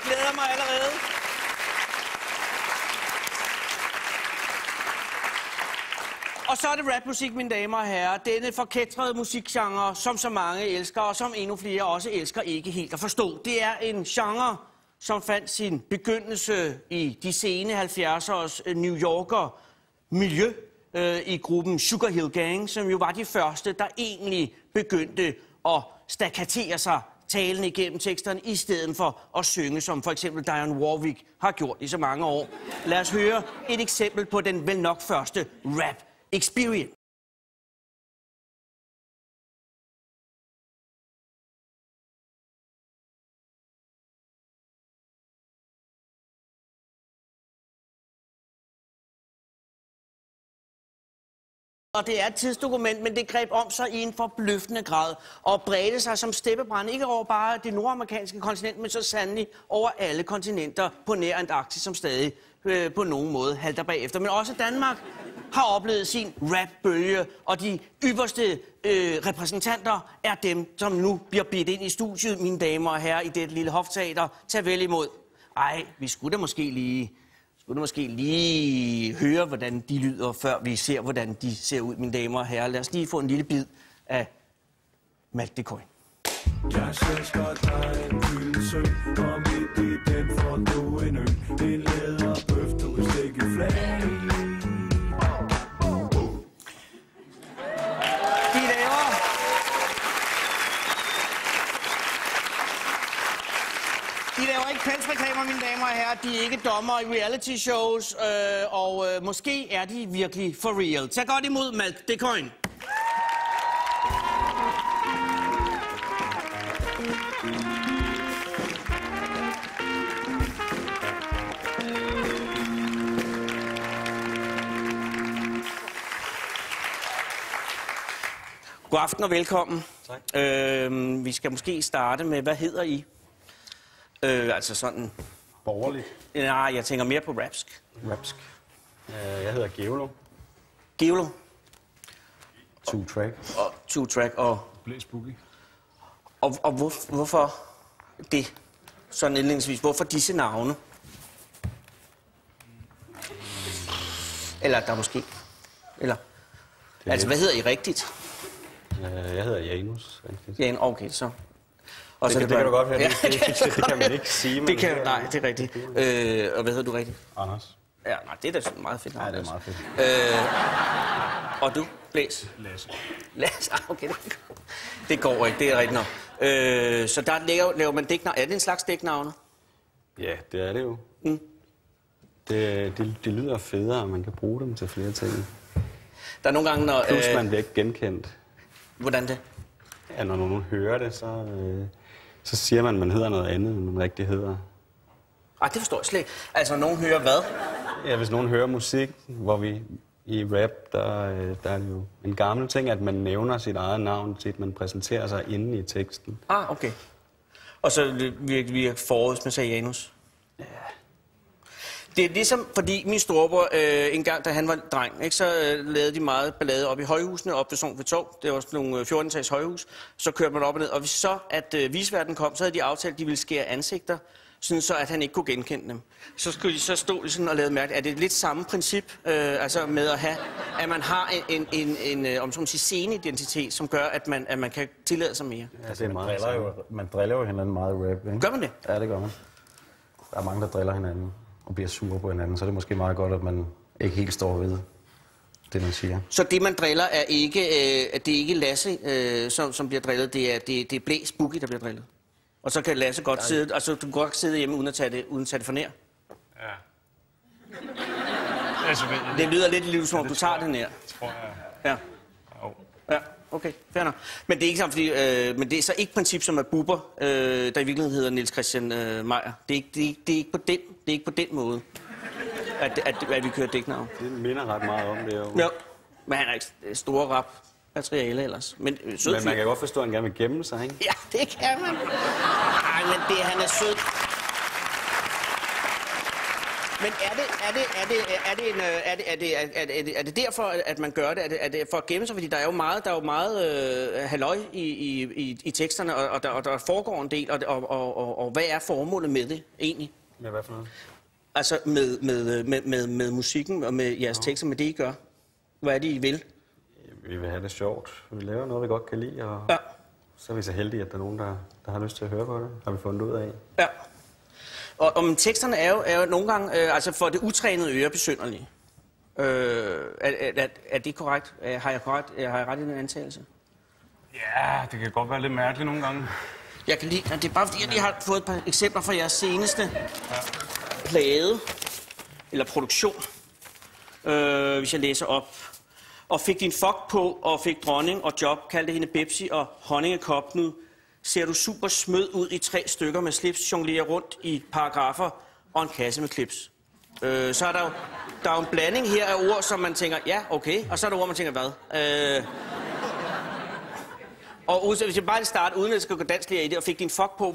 Jeg glæder mig allerede. Og så er det rapmusik, mine damer og herrer. Denne forkætrede musikgenre, som så mange elsker, og som endnu flere også elsker ikke helt at forstå. Det er en genre, som fandt sin begyndelse i de sene 70'ers New Yorker miljø i gruppen Sugar Hill Gang, som jo var de første, der egentlig begyndte at staccatere sig talende igennem teksterne, i stedet for at synge, som for eksempel Dionne Warwick har gjort i så mange år. Lad os høre et eksempel på den vel nok første rap experience. Og det er et tidsdokument, men det greb om sig i en forbløffende grad og bredte sig som steppebrand, ikke over bare det nordamerikanske kontinent, men så sandelig over alle kontinenter på nær Antarktis, som stadig på nogen måde halter bagefter. Men også Danmark har oplevet sin rapbølge, og de ypperste repræsentanter er dem, som nu bliver bidt ind i studiet, mine damer og herrer, i dette lille hofteater. Tag vel imod. Ej, vi skulle da måske lige høre, hvordan de lyder, før vi ser, hvordan de ser ud, mine damer og herrer. Lad os lige få en lille bid af Malk de Coin. Jeg elsker dig en gylden sø, og midt i den får du en ø. En læderbøf, du kan stikke flag. De laver ikke pelsreklamer, mine damer og herrer. De er ikke dommer i reality shows, og måske er de virkelig for real. Tag godt imod Malk de Coin. God aften og velkommen. Tak. Vi skal måske starte med, hvad hedder I? Altså sådan... Borgerligt. Nej, jeg tænker mere på rapsk. Rapsk. Jeg hedder Geolo. Geolo. Two Track. Og Two Track og... Blæs Boogie. Og hvorfor det? Sådan indledningsvis. Hvorfor disse navne? Eller der måske... Eller... Altså, hvad hedder I rigtigt? Jeg hedder Janus. Jan, okay, så... Og det kan du godt høre. Ja, det kan man ikke sige. Det kan, nej, det er rigtigt. Og hvad hedder du rigtigt? Anders. Ja, nej, det er da sådan meget fedt. Nej, det er meget fedt. Og du? Blæs? Lasse. Lasse, okay. Det går ikke, det er rigtigt nok. Så der laver man dæknavne. Er det en slags dæknavne? Ja, det er det jo. Mm. Det lyder federe, og man kan bruge dem til flere ting. Der er nogle gange, når... Plus man bliver ikke genkendt. Hvordan det? Ja, når nogen hører det, så siger man hedder noget andet, end man rigtig hedder. Ej, det forstår jeg slet ikke. Altså, når nogen hører hvad? Ja, hvis nogen hører musik, hvor vi i rap, der er det jo en gammel ting, at man nævner sit eget navn til, at man præsenterer sig inde i teksten. Ah, okay. Og så virker forud, som sagde Janus. Ja. Det er ligesom, fordi min storebror en gang, da han var dreng, ikke, så lavede de meget ballade op i højhusene, op ved Sogn Torv. Det var også nogle 14-etages højhus. Så kørte man op og ned, og hvis så, at visverden kom, så havde de aftalt, at de ville skære ansigter, sådan så, at han ikke kunne genkende dem. Så skulle de så stå sådan og lave mærke. Er det lidt samme princip, altså med at have, at man har en sceneidentitet, som gør, at man kan tillade sig mere? Ja, det er meget man driller jo hinanden meget i rap, ikke? Gør man det? Ja, det gør man. Der er mange, der driller hinanden og bliver sure på hinanden, så er det måske meget godt, at man ikke helt står ved det, man siger. Så det, man driller, er ikke Lasse, som bliver drillet, det er Blæs Boogie, der bliver drillet? Og så kan Lasse godt sidde, altså du kan godt sidde hjemme uden at tage det for nær? Ja. Altså, det lyder lidt som om du tager det nær. Tror jeg. Ja. Ja, okay, fair nok. Men det er ikke sådan, fordi, men det er så ikke princip som er Bubber, der i virkeligheden hedder Niels Christian Meyer. Det er ikke på den måde, at vi kører dæknavn. Det minder ret meget om det jo. Ja, men han er ikke store rap materiale ellers. Men man kan godt forstå, at han gerne vil gemme sig, ikke? Ja, det kan man. Nej, men han er sød. Men er det derfor, at man gør det? Er det for at gemme sig? Fordi der er jo meget halløj i teksterne, og der foregår en del, og hvad er formålet med det egentlig? Med hvad for noget? Altså med musikken og med jeres tekster, med det I gør. Hvad er det, I vil? Vi vil have det sjovt. Vi laver noget, vi godt kan lide, og så er vi så heldige, at der er nogen, der har lyst til at høre på det. Har vi fundet ud af. Ja. Og teksterne er jo nogle gange, altså for det utrænede øre besynderlige. Er det korrekt? Har jeg ret i den antagelse? Ja, det kan godt være lidt mærkeligt nogle gange. Jeg kan lide, det er bare fordi, jeg lige har fået et par eksempler fra jeres seneste plade, eller produktion, hvis jeg læser op. Og fik din fuck på, og fik dronning og job, kaldte hende Bepsi og honningekopnud. Ser du super smød ud i 3 stykker med slips, jonglerer rundt i paragrafer og en kasse med clips. Så er der er jo en blanding her af ord, som man tænker, ja, okay, og så er der ord, man tænker, hvad? Og hvis jeg bare starte, uden at det skal gå dansk lige i det, og fik din fuck på,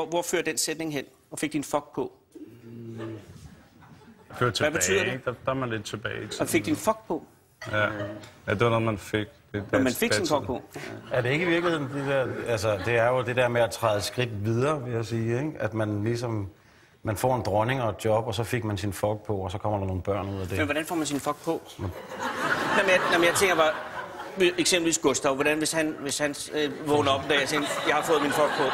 hvor fører den sætning hen? Og fik din fuck på? Hvad betyder det? Der er man lidt tilbage. Og fik din fuck på? Ja, det var noget, man fik. Men man fik sin fuck på? Er det ikke i virkeligheden det der, altså det er jo det der med at træde et skridt videre, vil jeg sige, ikke? At man ligesom, man får en dronning og et job, og så fik man sin fuck på, og så kommer der nogle børn ud af det. Men hvordan får man sin fuck på? Jeg tænker bare, eksempelvis Gustav, hvordan hvis han vågner op en dag og siger, jeg har fået min fuck på?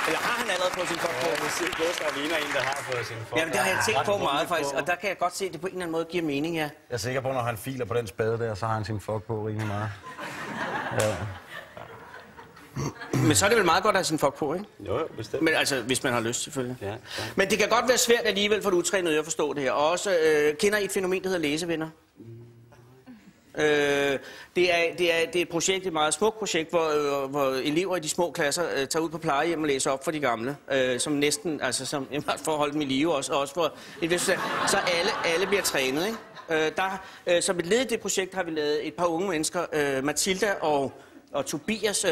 Eller har han allerede fået sin fuck på? Gustav ligner en, der har fået sin fuck. Jamen, det har jeg tænkt på meget, faktisk. Og der kan jeg godt se, at det på en eller anden måde giver mening, ja. Jeg er sikker på, når han filer på den spade der, så har han sin fuck på rimelig meget. Ja. Men så er det vel meget godt at have sin fuck på, ikke? Jo, bestemt. Men altså, hvis man har lyst, selvfølgelig. Ja. Men det kan godt være svært alligevel for det utrænede at forstå det her. Og også, kender I et fænomen, der hedder læsevenner? Det er et projekt, et meget smukt projekt, hvor elever i de små klasser tager ud på plejehjem og læser op for de gamle, som næsten, altså som for at holde dem i live også for så alle bliver trænet, ikke? Som et led i det projekt har vi lavet et par unge mennesker, Mathilda og Tobias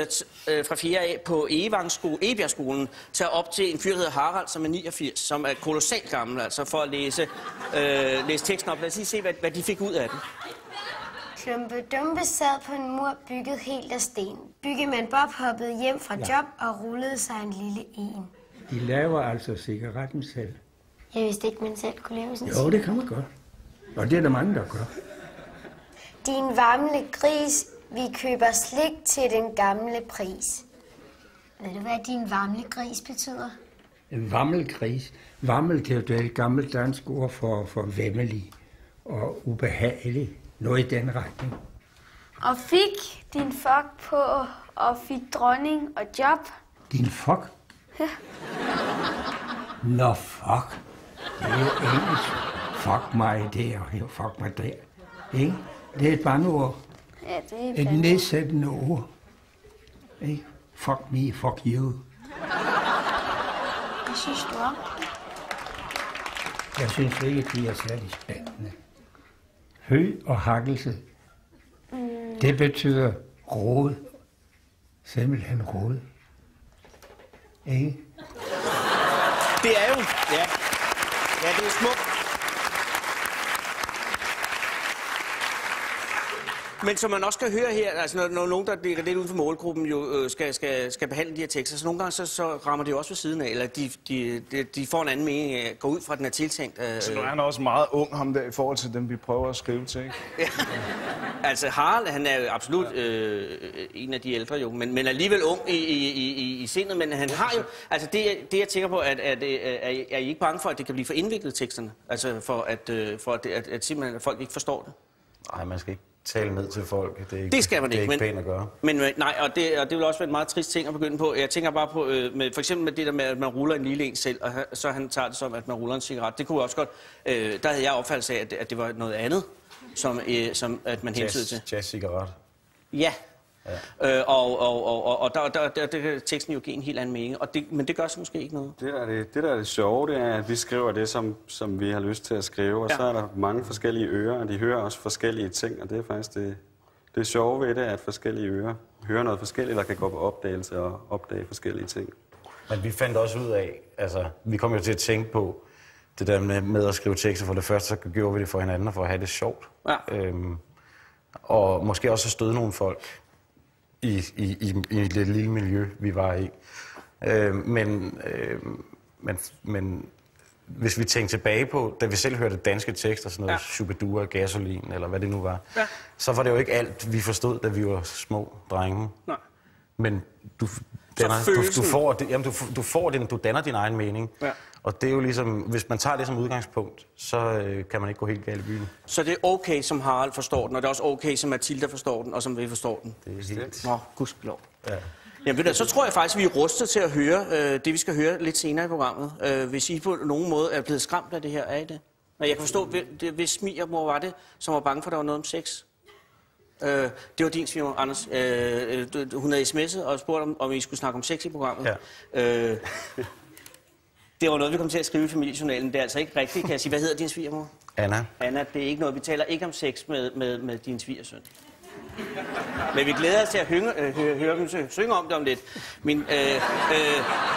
fra 4. A på Egebjergskolen tager op til en fyr, der hedder Harald, som er 89, som er kolossalt gammel, altså for at læse teksten op. Lad os lige se, hvad de fik ud af den. Klumpe Dumpe sad på en mur bygget helt af sten. Byggemand Bob hoppede hjem fra job og rullede sig en lille en. De laver altså cigaretten selv. Jeg vidste ikke, man selv kunne lave sådan. Jo, det kan man godt. Og det er der mange, der gør. Din varmle gris, vi køber slik til den gamle pris. Ved du, hvad din varmle gris betyder? En vammelgris. Vammel, det er et gammelt dansk ord for væmmelig og ubehagelig. Noget i den retning. Og fik din fuck på, og fik dronning og job. Din fuck? Ja. Nå, fuck. Det er jo engelsk. Fuck mig der, og fuck mig der. Ikke? Det er et bandeord. Ja, det er et nedsættende ord. Ikke? Fuck me, fuck you. Hvad synes du om? Jeg synes ikke, de er særlig spændende. Hø og hakkelse. Det betyder rod. Simpelthen rod. Ikke? Det er jo, ja, det er smukt. Men som man også skal høre her, altså når nogen, der ligger lidt uden for målgruppen, jo skal behandle de her tekster, så nogle gange så rammer det jo også ved siden af, eller de får en anden mening af, går ud fra, at den er tiltænkt. Så nu er han også meget ung, ham der, i forhold til dem, vi prøver at skrive til, ikke? Ja. Altså Harald, han er jo absolut en af de ældre jo, men alligevel ung i sindet, men han har jo, altså det jeg tænker på, er I ikke bange for, at det kan blive for indviklet teksterne? Altså for at simpelthen at folk ikke forstår det? Nej, man skal ikke tale ned til folk. Det er ikke, det skal man ikke, det er ikke pænt at gøre. Men nej, og det vil også være en meget trist ting at begynde på. Jeg tænker bare på, for eksempel med det der med, at man ruller en lille en selv, og så han tager det som, at man ruller en cigaret. Det kunne også godt, der havde jeg opfattelse af, at det var noget andet, som at man hentede til. Jazz-cigaret. Ja. Ja. Og der kan teksten jo give en helt anden mening, men det gør så måske ikke noget. Det der er det sjove, det er, at vi skriver det, som vi har lyst til at skrive, og så er der mange forskellige ører, og de hører også forskellige ting, og det er faktisk Det sjove ved det er, at forskellige ører hører noget forskelligt, der kan gå på opdagelse og opdage forskellige ting. Men vi fandt også ud af, altså, vi kom jo til at tænke på det der med at skrive tekster. For det første, så gjorde vi det for hinanden og for at have det sjovt. Ja. Og måske også at støde nogle folk i et lidt lille miljø, vi var i. Men hvis vi tænker tilbage på, da vi selv hørte danske tekster, sådan noget Shubidua, Gasolin, eller hvad det nu var, så var det jo ikke alt, vi forstod, da vi var små drenge. Nej. Men du danner din egen mening. Ja. Og det er jo ligesom, hvis man tager det som udgangspunkt, så kan man ikke gå helt galt i byen. Så det er okay, som Harald forstår den, og det er også okay, som Mathilda forstår den, og som vi forstår den? Det er helt... Nå, gudskelov. Ja. Jamen ved du, så tror jeg faktisk, at vi er rustet til at høre det, vi skal høre lidt senere i programmet. Hvis I på nogen måde er blevet skræmt af det her, er I det? Og jeg kan forstå, hvis svigermor var det, som var bange for, at der var noget om sex. Det var din svigermor, Anders. Hun havde sms'et og spurgt, om I skulle snakke om sex i programmet. Ja. Det var noget, vi kom til at skrive i familiejournalen. Det er altså ikke rigtigt, kan jeg sige. Hvad hedder din svigermor? Anna. Anna, det er ikke noget. Vi taler ikke om sex med din svigersøn. Men vi glæder os til at høre dem synge om det om lidt. Men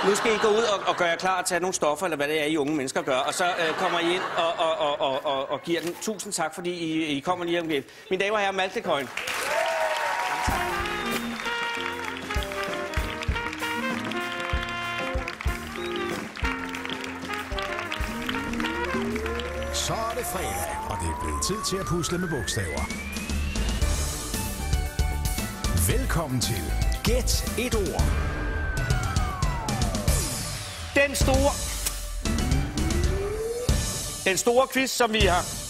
nu skal I gå ud og gøre jer klar at tage nogle stoffer, eller hvad det er, I unge mennesker gør. Og så kommer I ind og giver den. Tusind tak, fordi I kommer lige om lidt. Mine damer og herrer, Malte Coyne. Så er det fredag, og det er blevet tid til at pusle med bogstaver. Velkommen til Gæt et ord. Den store quiz, som vi har